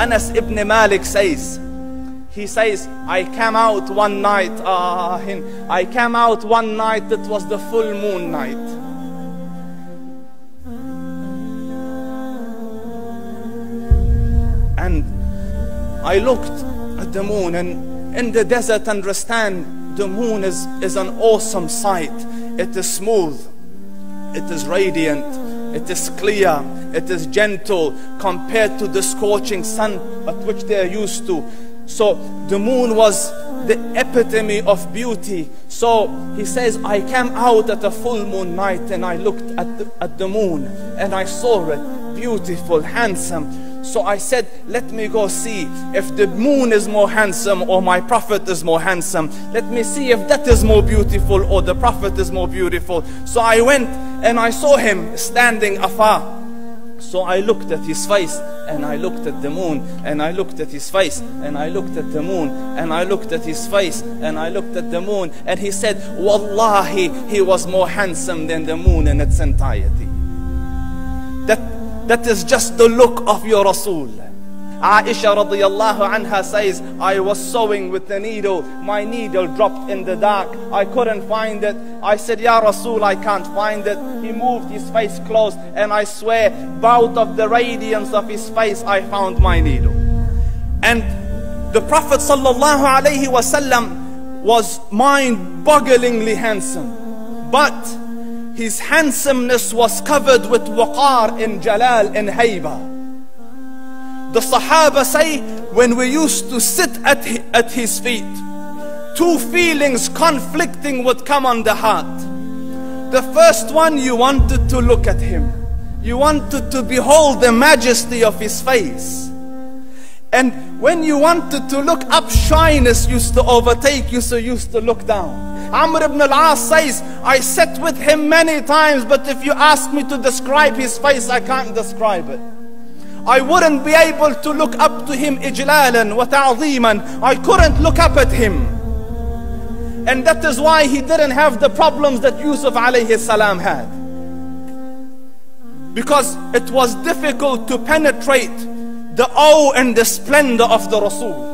Anas ibn Malik says, he says, I came out one night, I came out one night, it was the full moon night. And I looked at the moon, and in the desert, understand, the moon is an awesome sight. It is smooth, it is radiant, it is clear, it is gentle compared to the scorching sun at which they are used to. So the moon was the epitome of beauty. So he says, I came out at a full moon night and I looked at the moon and I saw it beautiful, handsome. So I said, let me go see if the moon is more handsome or my prophet is more handsome. Let me see if that is more beautiful or the prophet is more beautiful. So I went and I saw him standing afar. So I looked at his face and I looked at the moon and I looked at his face and I looked at the moon and I looked at his face and I looked at the moon, and he said, Wallahi, he was more handsome than the moon in its entirety. That is just the look of your Rasul. Aisha radiyallahu anha says, I was sewing with the needle. My needle dropped in the dark. I couldn't find it. I said, Ya Rasul, I can't find it. He moved his face close, and I swear, out of the radiance of his face, I found my needle. And the Prophet sallallahu alaihi wasallam was mind-bogglingly handsome. But his handsomeness was covered with waqar and jalal and hayba. The Sahaba say, when we used to sit at his feet, two feelings conflicting would come on the heart. The first one, you wanted to look at him. You wanted to behold the majesty of his face. And when you wanted to look up, shyness used to overtake you, so you used to look down. Amr ibn al-As says, I sat with him many times, but if you ask me to describe his face, I can't describe it. I wouldn't be able to look up to him ijlalan wa ta'ziman. I couldn't look up at him. And that is why he didn't have the problems that Yusuf alayhi salam had. Because it was difficult to penetrate the awe and the splendor of the Rasul.